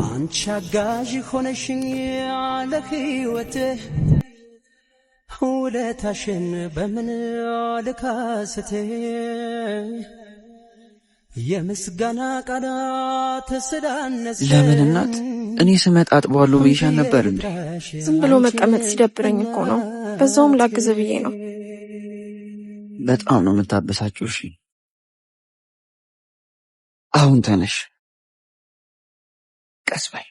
አንቺ አጋዥ ሆነሽኝ ያለ ሕይወትህ ውለታሽን በምን ልካስት የምስጋና ቃላት ስላነሰ ለምን እናት እኔ ስመጣ አጥባለሁ ብዬሻል ነበር እንዴ? ዝም ብሎ መቀመጥ ሲደብረኝ እኮ ነው። በዛውም ላግዝ ብዬ ነው። በጣም ነው የምታበሳጭው። እሺ አሁን ተነሽ፣ ቀስ በይ።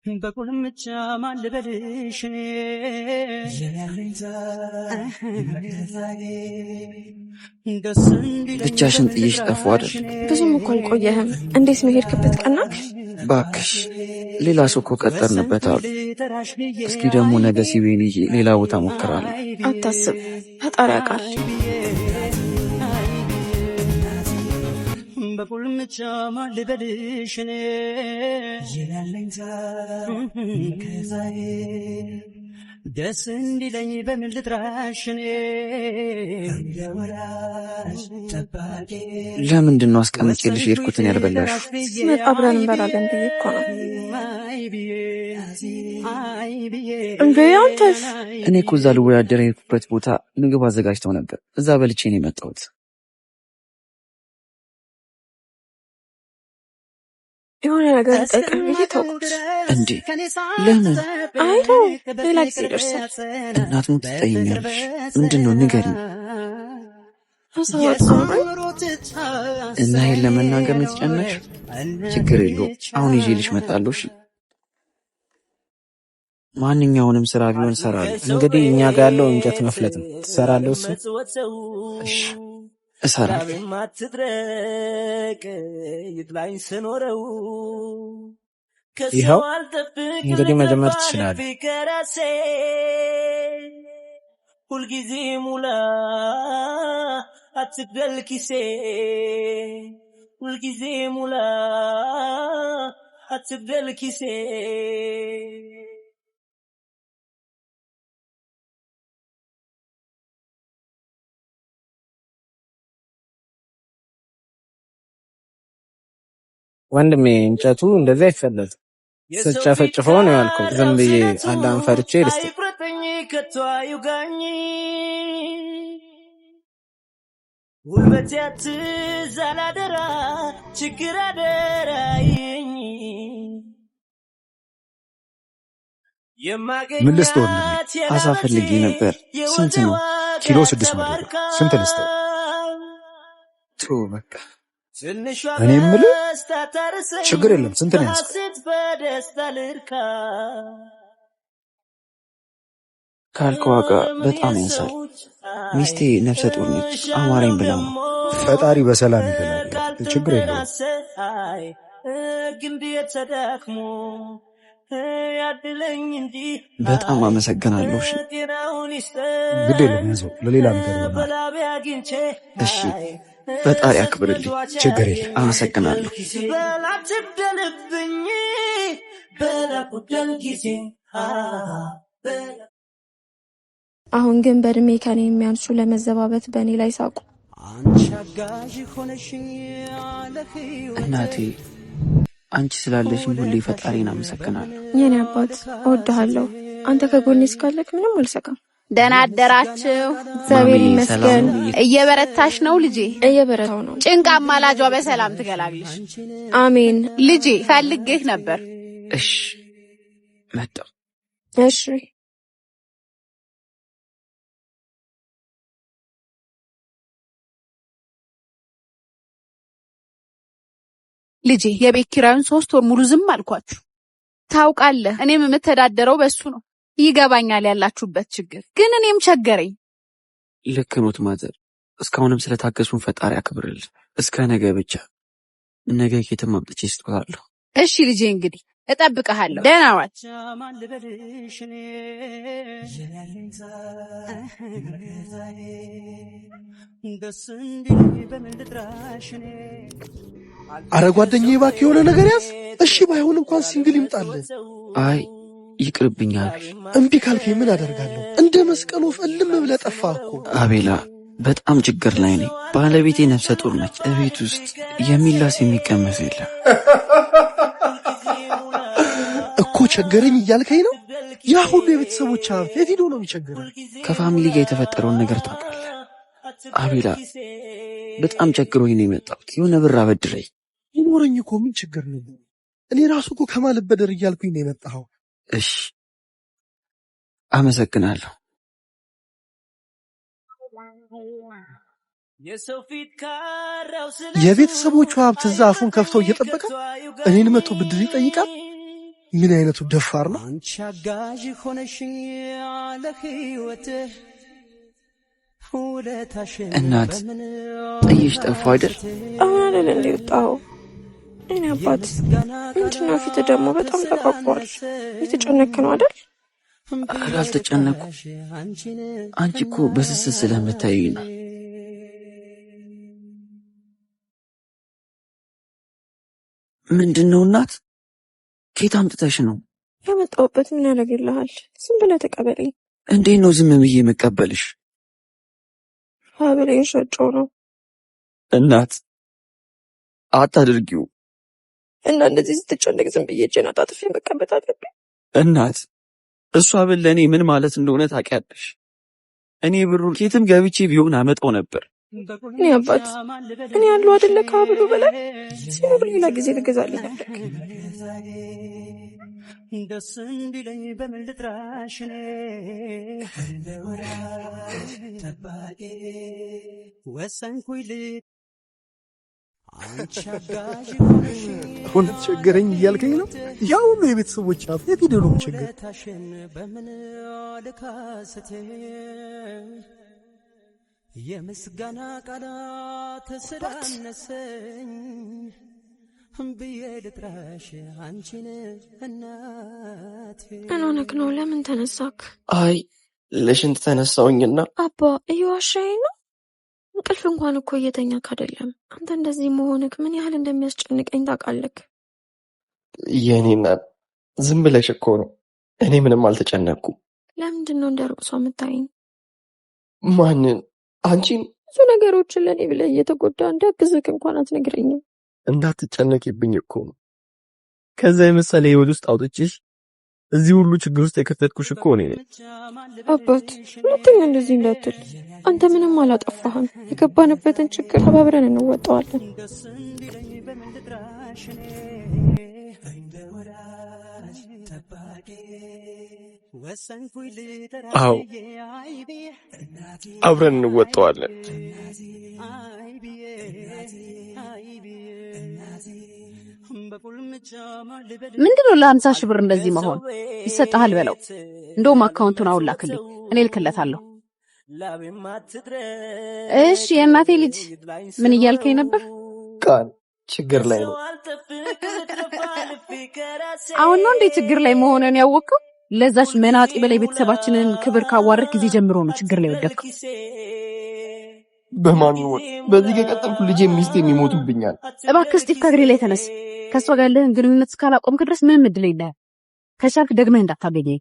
በቁልምጫ ማልበልሽ ብቻሽን ጥዬሽ ጠፋሁ አይደል? ብዙም እኮ አልቆየህም። እንዴት ነው የሄድክበት? ቀናክ? ባክሽ ሌላ ሰው እኮ ቀጠርንበት አሉ። እስኪ ደግሞ ነገ ሲቤን ይዤ ሌላ ቦታ ሞክራለሁ። አታስብ፣ ፈጣሪ ያውቃል። በቁልምጫ ማልበልሽ ደስ እንዲለኝ በምን ልጥራሽ? ለምንድን ነው አስቀምጬልሽ የሄድኩትን ያልበላሽ? ስመጣ አብረን እንበላለን ብዬ እኮ ነው። እንዴ አንተስ? እኔ እኮ እዛ ልወዳደር የሄድኩበት ቦታ ምግብ አዘጋጅተው ነበር። እዛ በልቼ ነው የመጣሁት። የሆነ ነገር ጠይቀኝ ብዬ ተውኩት። እንዴ ለምን? አይቶ ሌላ ጊዜ ይደርሳል። እናት ሞት ትጠይኛለሽ? ምንድን ነው ንገሪኝ። እና ይሄን ለመናገር ነው የተጨነቅሽ? ችግር የለውም፣ አሁን ይዤልሽ እመጣለሁ። እሺ ማንኛውንም ስራ ቢሆን እሰራለሁ። እንግዲህ እኛ ጋር ያለው እንጨት መፍለጥ ነው። ትሰራለህ? እሱ እሺ እሰራለሁ። ይኸው እንግዲህ መጀመር ትችላለህ። ሁልጊዜ ሙላ አትግደል ኪሴ፣ ሁልጊዜ ሙላ አትግደል ኪሴ። ወንድሜ እንጨቱ እንደዚህ አይፈለጥም። ስጨፈጭፈው ነው ያልከው። ዝም ብዬ አንዳን ፈርቼ ልስጥ። ጉልበቴ አትዛላደራ ችግር አደራይኝ ምን ልስጥ? ወንድሜ አሳ ፈልጌ ነበር። ስንት ነው? ኪሎ 600 ብር። ስንት ልስጥ? በቃ እኔ የምልህ ችግር የለም። ስንት ነው ያዝከው? ካልከው ዋጋ በጣም ያንሳል። ሚስቴ ነፍሰ ጡር ነች። አማረኝ ብላ ነው። ፈጣሪ በሰላም ይገላል። ችግር የለውም። በጣም አመሰግናለሁ። ግድ የለም ያዘው፣ ለሌላ ነገር ይሆናል። እሺ ፈጣሪ አክብርልኝ። ችግር የለም። አመሰግናለሁ። አሁን ግን በእድሜ ከኔ የሚያንሱ ለመዘባበት በእኔ ላይ ሳቁ። እናቴ አንቺ ስላለሽኝ ሁሌ ፈጣሪን አመሰግናለሁ። የኔ አባት እወድሃለሁ። አንተ ከጎኔ እስካለክ ምንም አልሰጋም። ደህና አደራችሁ? እግዚአብሔር ይመስገን። እየበረታሽ ነው ልጄ? እየበረታው ነው። ጭንቃ ማላጇ በሰላም ትገላግልሽ። አሜን። ልጄ ፈልጌህ ነበር። እሺ መጣሁ። እሺ ልጄ የቤት ኪራዩን 3 ወር ሙሉ ዝም አልኳችሁ። ታውቃለህ እኔም የምተዳደረው በሱ ነው። ይገባኛል ያላችሁበት ችግር፣ ግን እኔም ቸገረኝ። ልክ ኖት ማዘር። እስካሁንም ስለታገሱን ፈጣሪ ያክብርልን። እስከ ነገ ብቻ። ነገ ከየትም አምጥቼ ስጥታለሁ። እሺ ልጄ እንግዲህ እጠብቅሃለሁ። ደህና ዋል። አረ ጓደኛዬ እባክህ የሆነ ነገር ያዝ። እሺ ባይሆን እንኳን ሲንግል ይምጣልህ። አይ ይቅርብኝ አቤል። እምቢ ካልከኝ ምን አደርጋለሁ? እንደ መስቀሉ ፈልም ብለህ ጠፋህ እኮ። አቤላ በጣም ችግር ላይ ነኝ። ባለቤቴ ነፍሰ ጡር ነች። እቤት ውስጥ የሚላስ የሚቀመስ የለም እኮ። ቸገረኝ እያልከኝ ነው? ያ ሁሉ የቤተሰቦች ሀብት የት ሄዶ ነው የሚቸገረኝ? ከፋሚሊ ጋር የተፈጠረውን ነገር ታውቃለህ አቤላ። በጣም ቸግሮኝ ነው የመጣሁት። የሆነ ብር አበድረኝ። ይኖረኝ እኮ ምን ችግር ነው? እኔ ራሱ እኮ ከማልበደር እያልኩኝ ነው የመጣኸው። እሺ አመሰግናለሁ። የቤተሰቦቹ ሀብት እዛ አፉን ከፍቶ እየጠበቀ እኔን መቶ ብድር ይጠይቃል? ምን አይነቱ ደፋር ነው? አንቺ አጋዥ ሆነሽኝ ለህይወትህ እናት ጥይሽ ጠፋ አይደል? አሁን አይደል እንደወጣው እኔ አባት ምንድነው? ፊት ደግሞ በጣም ተቋቋል። የተጨነክ ነው አይደል? አልተጨነኩ። አንቺ እኮ በስስት ስለምታዩኝ ነው። ምንድነው እናት? ከየት አምጥተሽ ነው? ያመጣሁበት ምን ያደርግልሃል? ዝም ብለህ ተቀበለኝ። እንዴት ነው ዝም ብዬ መቀበልሽ? ሀብሌን ሸጬው ነው። እናት አታድርጊው። እና እንደዚህ ስትጨነቅ ዝም ብዬ እጄን አጣጥፌ መቀበል አለብኝ? እናት እሷ ብል ለእኔ ምን ማለት እንደሆነ ታውቂያለሽ። እኔ ብሩን ከየትም ገብቼ ቢሆን አመጣው ነበር። እኔ አባት እኔ ያለው አይደለ ከሀብሉ በላይ ሲኖር ሌላ ጊዜ ልገዛልኝ ነበር። ደስ እንዲለኝ በምን ልጥራሽ እኔ ጠባቂ ወሰንኩኝ አንቺ አጋዥ ሆነሽ አሁን ቸገረኝ እያልከኝ ነው? ያው ሁሉ የቤተሰቦች ሀብት የት ሄዶ ነው ቸገረኝ? ታሽን በምን ልካስቴ የምስጋና ቃላት ስላነሰኝ ብዬ ልጥራሽ አንቺን እናቴ። ምን ሆነክ ነው? ለምን ተነሳክ? አይ ለሽንት ተነሳውኝና። አባ እየዋሻኝ ነው? እንቅልፍ እንኳን እኮ እየተኛክ አይደለም። አንተ እንደዚህ መሆንክ ምን ያህል እንደሚያስጨንቀኝ ታውቃለህ? የኔና ዝም ብለሽ እኮ ነው። እኔ ምንም አልተጨነቅኩም። ለምንድን ነው እንደ ሩቅ ሰው የምታይኝ? ማንን? አንቺን? ብዙ ነገሮችን ለእኔ ብለህ እየተጎዳ እንዳግዝክ እንኳን አትነግረኝም። እንዳትጨነቂብኝ እኮ ነው። ከዛ የመሰለ ህይወት ውስጥ አውጥቼሽ እዚህ ሁሉ ችግር ውስጥ የከተትኩሽ እኮ እኔ ነኝ። አባት ሁለተኛ እንደዚህ እንዳትል። አንተ ምንም አላጠፋህም። የገባንበትን ችግር ተባብረን እንወጣዋለን። አዎ አብረን እንወጣዋለን። ምንድነው ለ50 ሺህ ብር እንደዚህ መሆን? ይሰጣል በለው። እንደውም አካውንቱን አውላክልኝ እኔ ልክለታለሁ። እሺ የእናቴ ልጅ ምን እያልከኝ ነበር? ቃል ችግር ላይ ነው። አሁን ነው እንዴ ችግር ላይ መሆንን ያወቅከው? ለዛች መናጢ በላይ ቤተሰባችንን ክብር ካዋረድ ጊዜ ጀምሮ ነው ችግር ላይ ወደቅከው። በማን ይወጥ? በዚህ ከቀጠልኩ ልጄ ሚስቴ የሚሞቱብኛል። እባክህ ስቲቭ ከእግሬ ላይ ተነስ። ከሷ ጋር ያለህን ግንኙነት እስካላቆምክ ድረስ ምንም እድል የለህም። ከቻልክ ደግመህ እንዳታገኘኝ።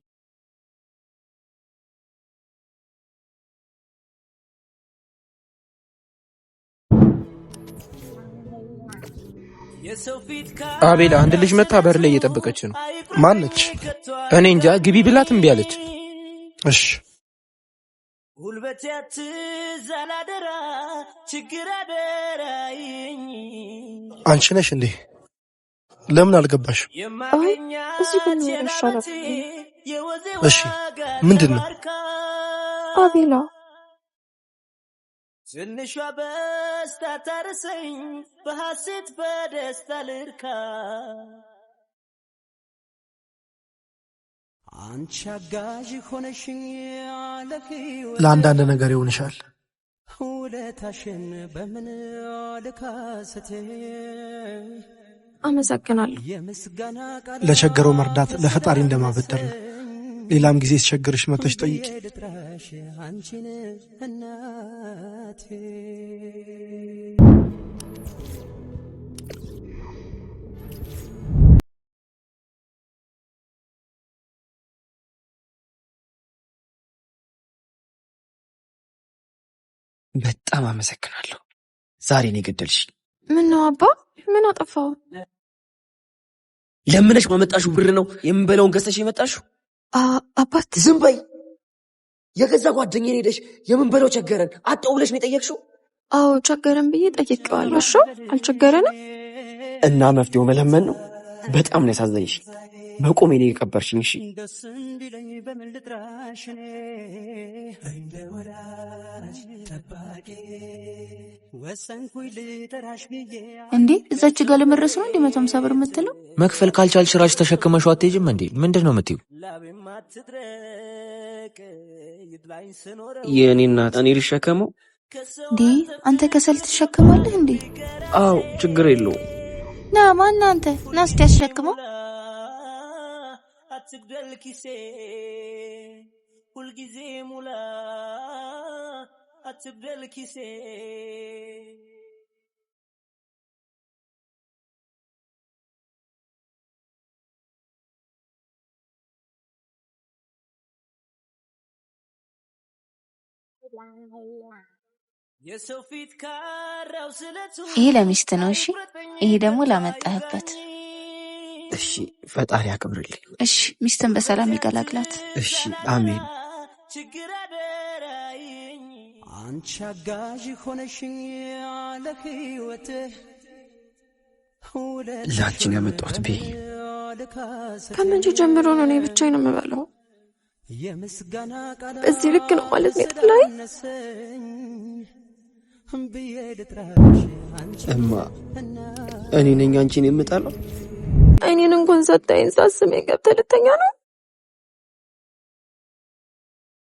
አቤላ አንድ ልጅ መታ በር ላይ እየጠበቀች ነው። ማነች? እኔ እንጃ። ግቢ ብላት እምቢ አለች። እሺ ጉልበቴ አትዛላደራ ችግር አደራይኝ። አንቺ ነሽ እንዴ? ለምን አልገባሽ? እዚህ ሆኖ ይሻላል። እሺ ምንድን ነው? አቤላ ትንሿ በስታ ታርሰኝ በሐሴት በደስታ ልርካ አንቺ አጋዥ ሆነሽኝ ለህይወት ለአንዳንድ ነገር ይሆንሻል። ውለታሽን በምን ልካስቴ አመሰግናለሁ። ለቸገረው መርዳት ለፈጣሪ እንደማበደር ነው። ሌላም ጊዜ ሲቸግርሽ መተሽ ጠይቂ። በጣም አመሰግናለሁ። ዛሬ ነው የገደልሽ። ምን ነው አባ? ምን አጠፋው? ለምነሽ ማመጣሽው ብር ነው የምንበላውን ገዝተሽ የመጣሽው? አባት ዝም በይ። የገዛ ጓደኛዬን ሄደሽ የምንበላው ቸገረን አጣው ብለሽ ነው የጠየቅሽው? አዎ ቸገረን ብዬ ጠይቄዋለሁ። እሺ አልቸገረንም እና መፍትሄው መለመን ነው። በጣም ነው ያሳዘንሽ። በቆሜ ነው የቀበርሽኝ። እሺ እንዴ እዛች ጋር ለመድረስ ነው እንዴ 150 ብር የምትለው? መክፈል ካልቻልሽ ራስሽ ተሸክመሽው አትሄጂም እንዴ? ምንድነው የምትይው? የኔ እናት እኔ ልሸከመው እንዴ? አንተ ከሰል ትሸከማለህ እንዴ? አዎ ችግር የለውም። ና ማን አንተ? ና እስቲ ያስሸክመው። አትግደል ኪሴ ሁልጊዜ ሙላ አትግደል ኪሴ የሰው ፊት ካራው ስለቱ ይሄ ለሚስት ነው። እሺ ይሄ ደግሞ ላመጣህበት። እሺ ፈጣሪ ያክብርልኝ። እሺ ሚስትን በሰላም ይገላግላት። እሺ አሜን። ችግር አደራይኝ አንቺ አጋዥ ሆነሽኝ ለህይወት ላንቺ ነው ያመጣሁት። ቤ ከመቼ ጀምሮ ነው እኔ ብቻዬን የምበላው? በዚህ ልክ ነው ማለት ነው የጠላኝ? እማ እኔ ነኝ አንቺን የምጠላው? እኔን እንኳን ሰጣይን ሳስሜ ገብተህ ልተኛ ነው?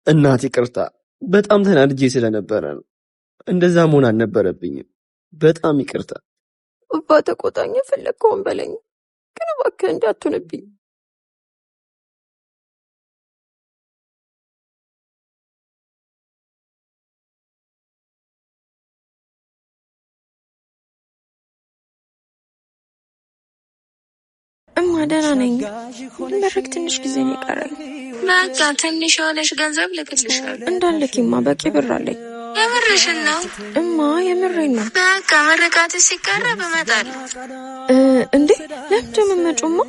እናት ይቅርታ፣ በጣም ተናድጄ ስለነበረ ነው። እንደዛ መሆን አልነበረብኝም። በጣም ይቅርታ። አባ ተቆጣኝ፣ የፈለግከውን በለኝ፣ ግን እባክህ እንዳትሆንብኝ። እማ ደህና ነኝ። መረቅ ትንሽ ጊዜ ነው የቀረኝ። በቃ ትንሽ የሆነሽ ገንዘብ ልክልሻለሁ። እንዳልኪማ በቂ ብር አለኝ። የምርሽን ነው? እማ የምሬን ነው። በቃ ምርቃት ሲቀረብ እመጣለሁ። እንዴ ለምንድን ነው የምትመጪውማ?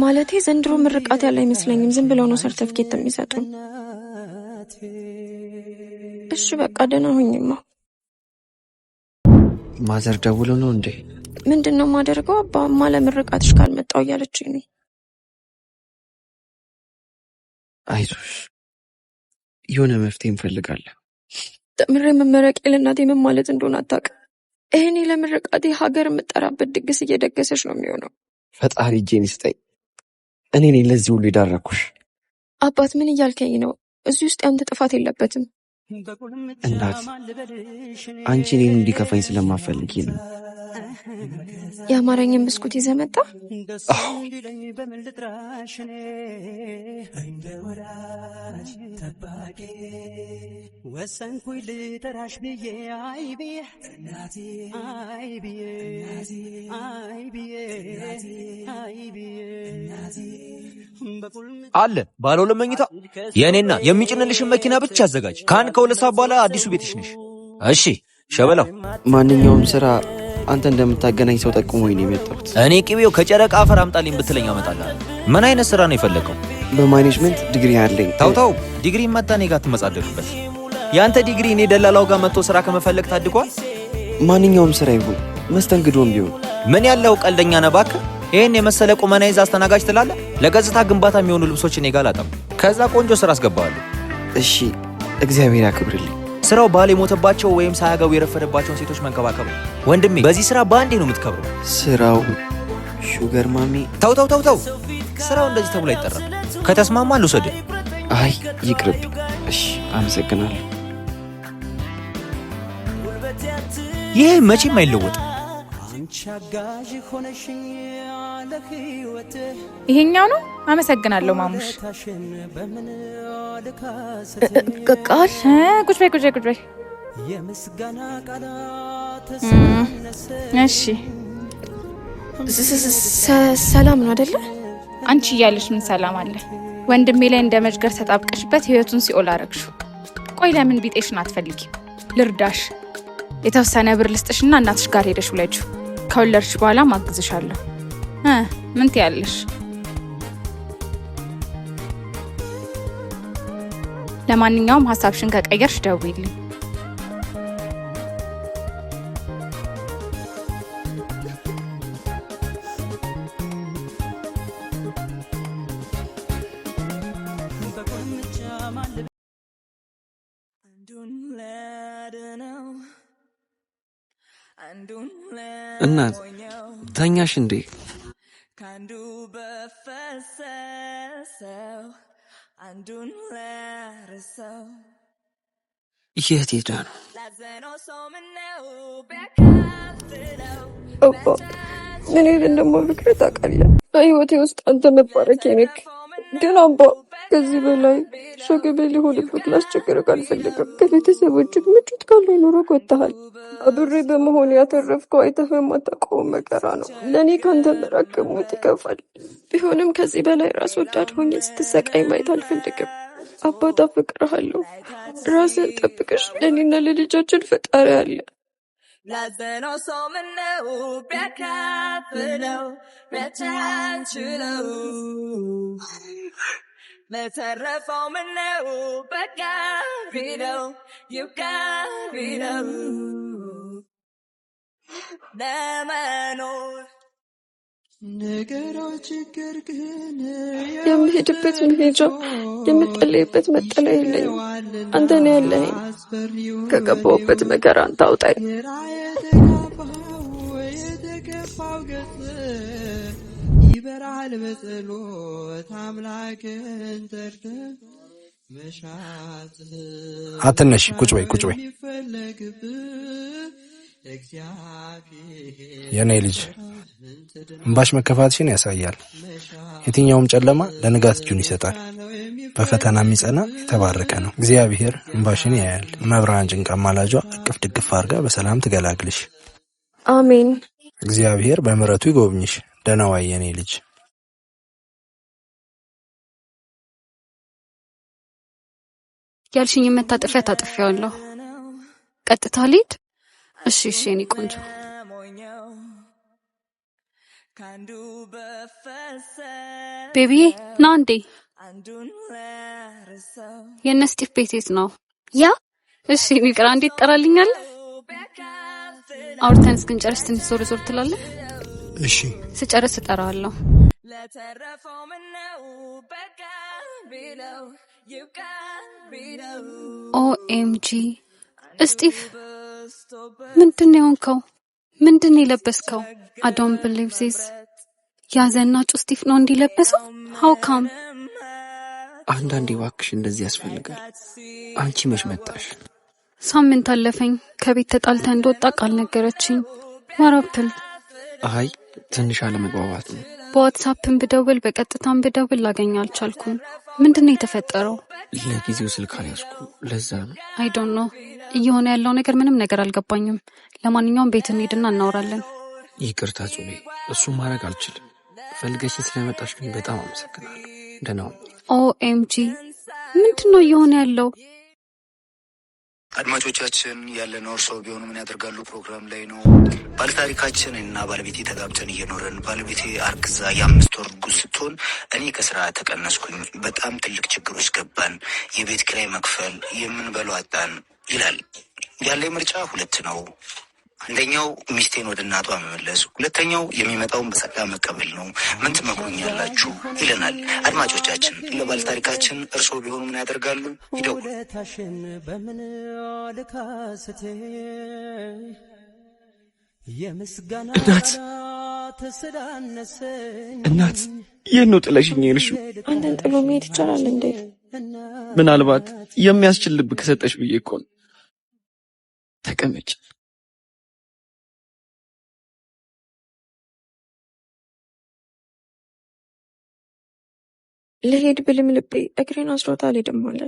ማለቴ ዘንድሮ ምርቃት ያለ አይመስለኝም። ዝም ብለው ነው ሰርተፍኬት የሚሰጡን። እሺ በቃ ደህና ሁኚማ። ማዘር ደውለው ነው እንዴ? ምንድነው የማደርገው? አባማ ለምርቃትሽ ካልመጣው እያለችኝ ነው። አይዞሽ የሆነ መፍትሄ እንፈልጋለን። ተምሬ መመረቄ ለእናቴ ምን ማለት እንደሆነ አታውቅም። እኔ ለምርቃቴ ሀገር የምጠራበት ድግስ እየደገሰች ነው የሚሆነው። ፈጣሪ እጄን ይስጠኝ። እኔ ነኝ ለዚህ ሁሉ የዳረኩሽ። አባት ምን እያልከኝ ነው? እዚህ ውስጥ ያንተ ጥፋት የለበትም። እናት አንቺ እኔን እንዲከፋኝ ስለማፈልጊ ነው። የአማርኛን ብስኩት ይዘህ መጣ? ወሰንኩኝ ልጠራሽ ብዬ አይ ብዬ አይ ብዬ አይ ብዬ አይ ብዬ አለ ባለው ለመኝታ የኔና የሚጭንልሽን መኪና ብቻ አዘጋጅ። ከሁለት ሰዓት በኋላ አዲሱ ቤትሽ ነሽ። እሺ ሸበላው። ማንኛውም ስራ አንተ እንደምታገናኝ ሰው ጠቁሞኝ ነው የመጣሁት። እኔ ቅቤው ከጨረቃ አፈር አምጣልኝ ብትለኝ አመጣለሁ። ምን አይነት ስራ ነው የፈለከው? በማኔጅመንት ዲግሪ አለኝ። ታው ዲግሪ መጣ እኔ ጋር ትመጻደቅበት። ያንተ ዲግሪ እኔ ደላላው ጋር መጥቶ ስራ ከመፈለግ ታድጓል። ማንኛውም ስራ ይሁን መስተንግዶም ቢሆን። ምን ያለው ቀልደኛ ነህ እባክህ። ይሄን የመሰለ ቁመና ይዛ አስተናጋጅ ትላለህ? ለገጽታ ግንባታ የሚሆኑ ልብሶች እኔ ጋር አላጣም። ከዛ ቆንጆ ስራ አስገባዋለሁ። እሺ እግዚአብሔር ያክብርልኝ። ስራው ባል የሞተባቸው ወይም ሳያገቡ የረፈደባቸውን ሴቶች መንከባከብ ነው። ወንድሜ በዚህ ስራ በአንዴ ነው የምትከብረው። ስራው ሹገር ማሚ። ተው ስራው እንደዚህ ተብሎ አይጠራም። ከተስማማ ልውሰድህ። አይ ይቅርብ። እሺ አመሰግናለሁ። ይሄ መቼም አይለወጥም። ይሄኛው ነው። አመሰግናለሁ ማሙሽ። ቃል ቁጭ በይ። እሺ ሰላም ነው አይደለ? አንቺ እያለሽ ምን ሰላም አለ? ወንድሜ ላይ እንደ መጅገር ተጣብቀሽበት ህይወቱን ሲኦል አረግሽው። ቆይ ለምን ቢጤሽን አትፈልጊም? ልርዳሽ። የተወሰነ ብር ልስጥሽና እናትሽ ጋር ሄደሽ ውለጂው። ከወለድሽ በኋላ ማግዝሻለሁ። ምን ትያለሽ? ለማንኛውም ሀሳብሽን ከቀየርሽ ደውይልኝ። እናት ተኛሽ እንዴ? የት ሄዳ ነው? አባ ምን እንደማፈቅርህ ታውቃለህ። በህይወቴ ውስጥ አንተ መባረክ ነክ። ግን አባ ከዚህ በላይ ሸክም ሊሆንብህ ላስቸግርህ አልፈልግም። ከቤተሰቦችህ ምቾት ካለው ኑሮ ወጥተሃል። አብሬ በመሆን ያተረፍከው አይተህ የማታውቀው መከራ ነው። ለእኔ ካንተ መራቅ ሞት ይከፋል። ቢሆንም ከዚህ በላይ ራስ ወዳድ ሆኜ ስትሰቃይ ማየት አልፈልግም። አባት አፈቅርሃለሁ። ራስን ጠብቀሽ ለእኔና ለልጃችን ፈጣሪ አለ። ላዘነው ሰው ምነው ቢያካፍለው መቻችለው ለተረፈው ምነው በቃ ቢለው ይብቃ ቢለው ለመኖር የምሄድበት መሄጃ የምጠለይበት መጠለያ የለኝም። አንተ ነው ያለኝ። ከገባሁበት መከራ አንተ አውጣኝ። ይበራል በጸሎት አምላክን ተርተ መሻት አትነሽ። ቁጭ በይ። የኔ ልጅ እንባሽ መከፋትሽን ያሳያል። የትኛውም ጨለማ ለንጋት እጁን ይሰጣል። በፈተና የሚጸና የተባረከ ነው። እግዚአብሔር እንባሽን ያያል። መብራን ጭንቃ ማላጇ እቅፍ ድግፍ አድርጋ በሰላም ትገላግልሽ። አሜን። እግዚአብሔር በምሕረቱ ይጎብኝሽ። ደህና ዋይ የኔ ልጅ። ያልሽኝ መታጠፊያ ታጥፊያለሁ። ቀጥታ ልሂድ? እሺ የኔ ቆንጆ። ቤቢዬ ና እንዴ። የእነ ስቲቭ ቤት የት ነው? ያ እሺ ሚቅራ እንዴት ትጠራልኛለህ? አውርተን እስክንጨርስ ትንሽ ዞር ዞር ትላለህ? እሺ ስጨርስ እጠራለሁ። ኦኤምጂ ስቲቭ ምንድን የሆንከው? ምንድን የለበስከው? አዶንት ቢሊቭ ዚስ። ያዘናጩ ስቲቭ ነው እንዲለበሰው? ሃው ካም? አንዳንዴ እባክሽ እንደዚህ ያስፈልጋል። አንቺ መች መጣሽ? ሳምንት አለፈኝ። ከቤት ተጣልተ እንደወጣ ቃል ነገረችኝ። ወራፕል አይ ትንሽ አለመግባባት ነው። በዋትስአፕን ብደውል በቀጥታም ብደውል ላገኝ አልቻልኩም። ምንድነው የተፈጠረው? ለጊዜው ስልክ አልያዝኩ፣ ለዛ ነው። አይ ዶንት ኖ። እየሆነ ያለው ነገር ምንም ነገር አልገባኝም። ለማንኛውም ቤት እንሂድና እናወራለን። ይቅርታ ጹሜ፣ እሱን ማድረግ አልችልም። ፈልገሽ ስለመጣሽ ግን በጣም አመሰግናለሁ። ደህና ሁኚ። ኦኤምጂ ምንድነው እየሆነ ያለው? አድማጮቻችን ያለነው እርስዎ ቢሆኑ ምን ያደርጋሉ ፕሮግራም ላይ ነው። ባለታሪካችን እና ባለቤቴ ተጋብተን እየኖረን ባለቤቴ አርግዛ የ5 ወር ጉዝ ስትሆን እኔ ከስራ ተቀነስኩኝ። በጣም ትልቅ ችግሮች ገባን። የቤት ኪራይ መክፈል፣ የምንበለው አጣን ይላል። ያለ ምርጫ 2 ነው። አንደኛው ሚስቴን ወደ እናቷ መመለስ፣ ሁለተኛው የሚመጣውን በጸጋ መቀበል ነው። ምን ትመክሩኛላችሁ ይለናል። አድማጮቻችን ለባለታሪካችን እርስዎ ቢሆኑ ምን ያደርጋሉ? ይደውሉ። እናት ይህን ነው ጥለሽኝ የሄድሽው? አንተን ጥሎ መሄድ ይቻላል እንዴ? ምናልባት የሚያስችል ልብ ከሰጠሽ ብዬ እኮ ነው። ተቀመጭ። ልሄድ ብልም ልቤ እግሬን አስሮት አልሄድም አለ።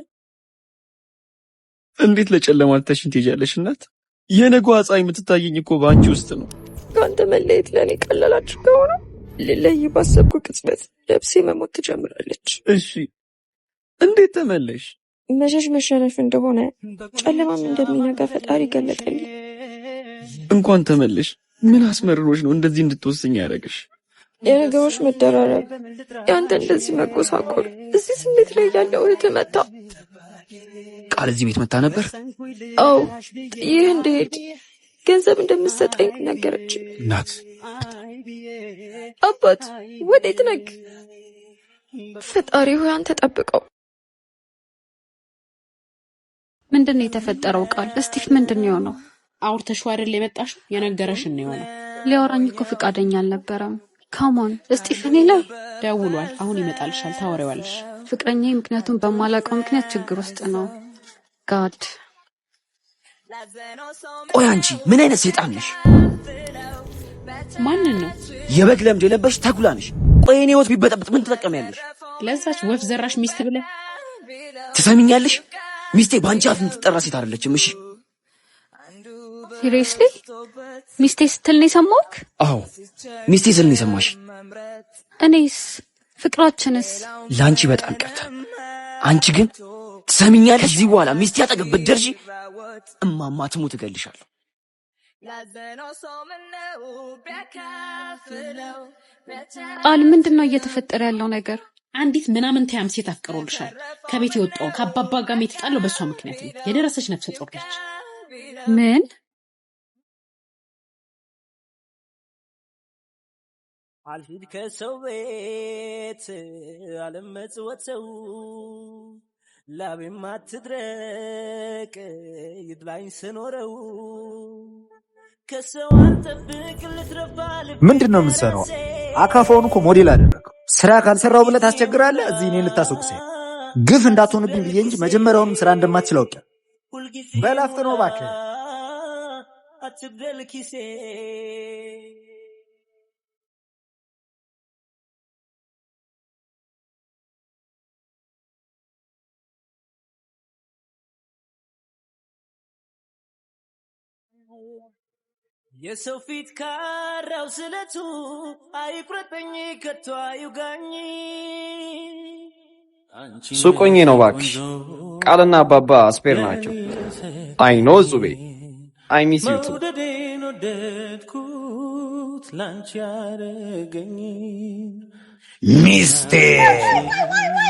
እንዴት ለጨለማ ልተሽን ትሄጃለሽ እናት? የነገዋ ፀሐይ የምትታየኝ እኮ በአንቺ ውስጥ ነው። ከአንተ መለየት ለእኔ ቀላል አድርገው ነው። ልለይ ባሰብኩ ቅጽበት ነፍሴ መሞት ትጀምራለች። እሺ እንዴት ተመለሽ? መሸሽ መሸነፍ እንደሆነ ጨለማም እንደሚነጋ ፈጣሪ ገለጠልኝ። እንኳን ተመለሽ። ምን አስመርሮሽ ነው እንደዚህ እንድትወስኝ ያደረግሽ? የነገሮች መደራረብ፣ ያንተ እንደዚህ መጎሳቆል፣ እዚህ ስሜት ላይ ያለው እህት መጣ። ቃል እዚህ ቤት መጣ ነበር? አዎ፣ ይህ እንደሄድ ገንዘብ እንደምትሰጠኝ ነገረች። እናት አባት ወዴት ነህ? ፈጣሪ ሆይ አንተ ጠብቀው። ምንድን ነው የተፈጠረው? ቃል እስቲፍ ምንድን ነው የሆነው? አውርተሽው አይደል የመጣሽው? የነገረሽን ነው የሆነው። ሊያወራኝ እኮ ፈቃደኛ አልነበረም። ካሞን እስቲፍ እኔ ላይ ደውሏል። አሁን ይመጣልሻል፣ ታወሪዋለሽ። ፍቅረኛዬ ምክንያቱም በማላውቀው ምክንያት ችግር ውስጥ ነው። ጋድ ቆይ አንቺ ምን አይነት ሰይጣን ነሽ? ማንን ነው? የበግ ለምድ የለበሽ ተኩላ ነሽ። ቆይ እኔ ወት ቢበጠብጥ ምን ትጠቀሚያለሽ? ለዛች ወፍ ዘራሽ ሚስት ብለህ ትሰሚኛለሽ? ሚስቴ ባንቺ አፍ የምትጠራ ሴት አይደለችም። እሺ ሲሪየስሊ ሚስቴ ስትል ነው የሰማሁት? አዎ ሚስቴ ስትል ነው የሰማሽ። እኔስ ፍቅራችንስ? ላንቺ በጣም ቀርታ። አንቺ ግን ትሰሚኛለሽ? ከዚህ በኋላ ሚስቴ አጠገብ ብትደርሺ እማማ ትሙት እገልሻለሁ። ቃል ምንድን ነው እየተፈጠረ ያለው ነገር? አንዲት ምናምን ታያም ሴት አፍቅሮልሻል። ከቤት የወጣው ከአባባ ጋር የተጣለው በሷ ምክንያት ነው። የደረሰች ነፍሰ ጡር ነች። ምን? አልሂድ ከሰው ቤት አለመጽወተው ላቤም አትድረቅ ይብላኝ ስኖረው ከሰው አልጠብቅ ልትረባል። ምንድን ነው የምትሰራው? አካፋውን እኮ ሞዴል አደረገው። ስራ ካልሰራው ብለህ ታስቸግራለህ። እዚህ እኔን ልታስወቅሰኝ ግፍ እንዳትሆንብኝ ብዬ እንጂ መጀመሪያውንም ስራ እንደማትችል አውቄ። በላፍጥ ነው እባክህ። አትግደል ኪሴ የሰው ፊት ካራው ስለቱ አይቁረጠኝ ከቶ አይውጋኝ። ሱቆኜ ነው እባክሽ። ቃልና አባባ ስፔር ናቸው። አይ ኖ ዙቤ አይ ሚስ ዩ ቱ። መውደዴን ወደድኩት ላንቺ ያረገኝ። ሚስቴ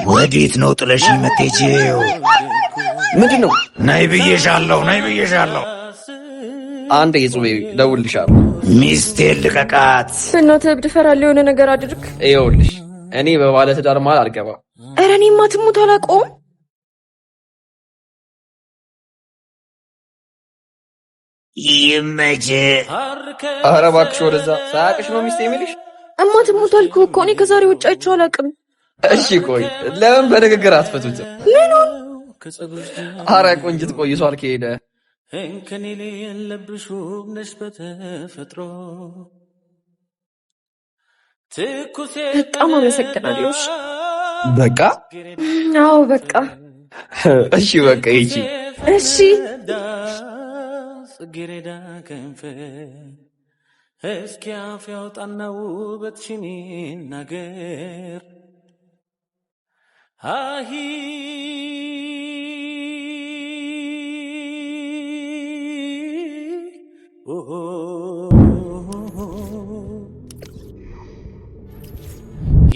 ወዴት ነው ጥለሽ የምትሄጂው? ምንድን ነው? ነይ ብዬሻለሁ፣ ነይ ብዬሻለሁ። አንድ የዙቤ ደውልልሻለሁ። ሚስቴን ልቀቃት። በእናትህ እብድ እፈራለሁ። የሆነ ነገር አድርግ። ይኸውልሽ እኔ በባለ ትዳር መሃል አልገባም። ኧረ እኔማ ትሙት አላውቀውም። ይመችህ። ኧረ እባክሽ ወደዛ። ሳያቅሽ ነው ሚስቴ የሚልሽ? እማ ትሙት አልኩህ እኮ እኔ ከዛሬ ውጭ አይቼው አላውቅም። እሺ ቆይ ለምን በንግግር አትፈቱትም? ምኑን? ኧረ ቆንጅት ቆይቷል ከሄደ እንከኔ የለብሽ ውብ ነሽ በተፈጥሮ። በጣም አመሰግናለሁ። በቃ አዎ በቃ እሺ በቃ ይቺ እሺ ጽጌረዳ ከንፈር እስኪ አፍ ያውጣና ውበትሽን ይናገር። አሂ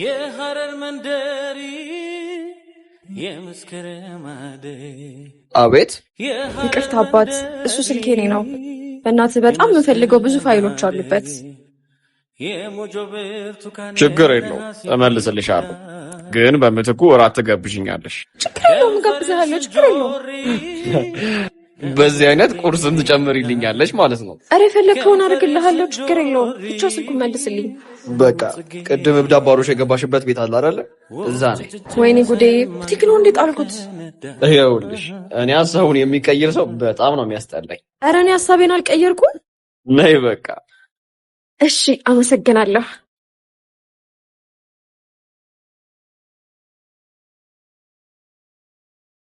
የሐረር መንደሪ የመስከረም አደይ። አቤት። ይቅርታ አባት፣ እሱ ስልኬ እኔ ነው። በእናትህ በጣም የምፈልገው ብዙ ፋይሎች አሉበት። ችግር የለውም እመልስልሻለሁ፣ ግን በምትኩ እራት ትገብዥኛለሽ። ችግር የለውም እጋብዝሃለሁ። ችግር የለውም። በዚህ አይነት ቁርስን ትጨምሪልኛለሽ ማለት ነው? ኧረ የፈለግከውን አድርግልሃለሁ። ችግር የለውም። ብቻ ስልኩን መልስልኝ። በቃ ቅድም እብድ አባሮሽ የገባሽበት ቤት አለ አይደለ? እዛ ነኝ። ወይኔ ጉዴ! ቡቲክ ነው እንዴት አልኩት። ይኸውልሽ እኔ ሀሳቡን የሚቀይር ሰው በጣም ነው የሚያስጠላኝ። ኧረ እኔ ሀሳቤን አልቀየርኩም። ነይ በቃ። እሺ አመሰግናለሁ።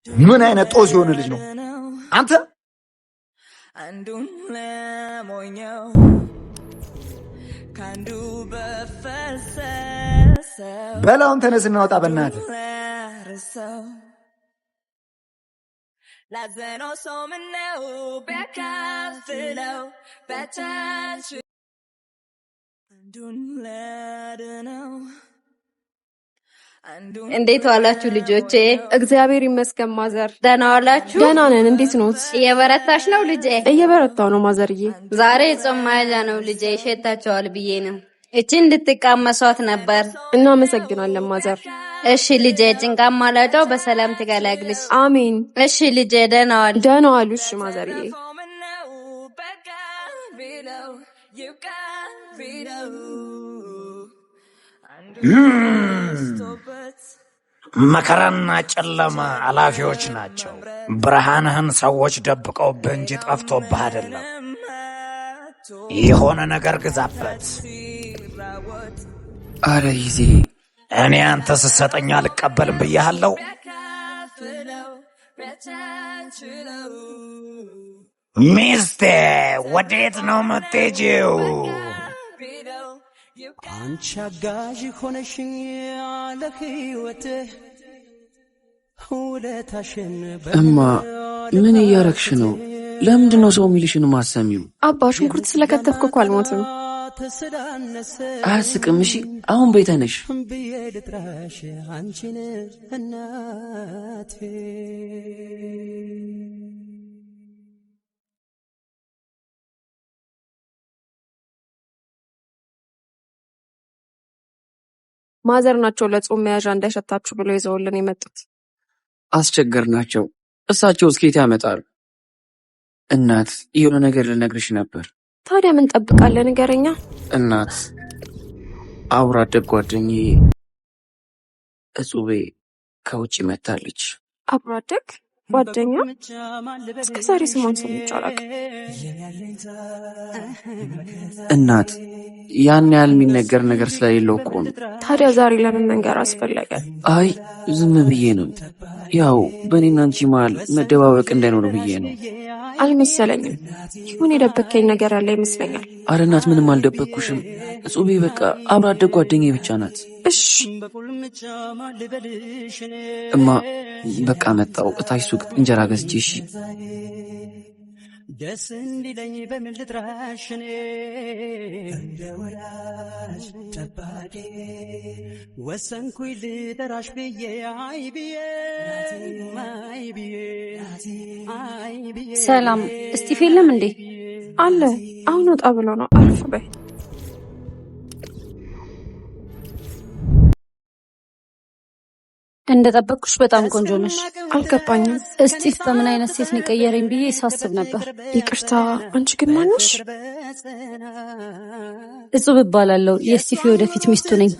ምን አይነት ጦስ የሆነ ልጅ ነው አንተ? አንዱን ለሞኛው ካንዱ በፈሰሰው በላውን ተነስ እናወጣ በእናትህ። ላዘነው ሰው ምነው ቢያካፍለው በታች አንዱን ለድነው። እንዴት ዋላችሁ ልጆቼ? እግዚአብሔር ይመስገን ማዘር። ደህና ዋላችሁ? ደህና ነን። እንዴት ኖት? እየበረታሽ ነው ልጄ? እየበረታው ነው ማዘርዬ። ዛሬ ጾም መያዣ ነው ልጄ፣ ይሸታቸዋል ብዬ ነው። እቺ እንድትቃመሷት ነበር። እናመሰግናለን ማዘር። እሺ ልጄ፣ ጭንቃ ማላጫው በሰላም ትገላግልሽ። አሜን። እሺ ልጄ፣ ደህና ዋል። ደህና ዋሉ። እሺ ማዘርዬ። መከራና ጨለማ አላፊዎች ናቸው። ብርሃንህን ሰዎች ደብቀውብህ እንጂ ጠፍቶብህ አይደለም። የሆነ ነገር ግዛበት። አረ ይዜ እኔ አንተ ስትሰጠኝ አልቀበልም ብያለሁ። ሚስቴ ወዴት ነው የምትሄጂው? አንቺ አጋዥ ሆነሽኝ ያለ ሕይወትህ ውለታሽን እማ ምን እያረግሽ ነው? ለምንድን ነው ሰው የሚልሽን ማሰሚው? አባ ሽንኩርት ስለከተፍኩ እኮ አልሞትም። አያስቅም። እሺ አሁን ቤት ነሽ ብዬ ልጥራሽ አንቺን እናቴ። ማዘር ናቸው ለጾም መያዣ እንዳይሸታችሁ ብሎ ይዘውልን የመጡት። አስቸገርናቸው። እሳቸው እስኬት ያመጣሉ? እናት የሆነ ነገር ልነግርሽ ነበር። ታዲያ ምን ጠብቃለህ? ንገረኛ። እናት አብራ አደግ ጓደኛዬ እጹቤ ከውጭ መታለች። አብሮ አደግ ጓደኛ? እስከ ዛሬ ስሟን ሰምቼ አላውቅም። እናት ያን ያህል የሚነገር ነገር ስለሌለው እኮ ነው። ታዲያ ዛሬ ለምን መንገር አስፈለገ? አይ ዝም ብዬ ነው። ያው በእኔና አንቺ መሀል መደባበቅ እንዳይኖር ብዬ ነው። አልመሰለኝም። ይሁን የደበከኝ ነገር ያለ ይመስለኛል። አረ እናት ምንም አልደበቅኩሽም። እጹቤ በቃ አብራ አደግ ጓደኛዬ ብቻ ናት። እሺ እማ በቃ መጣው እታች ሱቅ እንጀራ ገዝቼ። እሺ ደስ እንዲለኝ በምን ልጥራሽ እኔ እንደ ወላጅ ጠባቂ ወሰንኩኝ ልጠራሽ ብዬ አይ ብዬ ሰላም እስጢፍ የለም እንዴ? አለ። አሁን ወጣ ብሎ ነው። አልፍ በይ። እንደጠበቅኩሽ በጣም ቆንጆ ነሽ። አልገባኝም። እስጢፍ በምን አይነት ሴት ነው የቀየረኝ ብዬ ሳስብ ነበር። ይቅርታ። አንቺ ግን ማነሽ? እጹብ እባላለሁ። የእስጢፍ ወደፊት ሚስቱ ነኝ።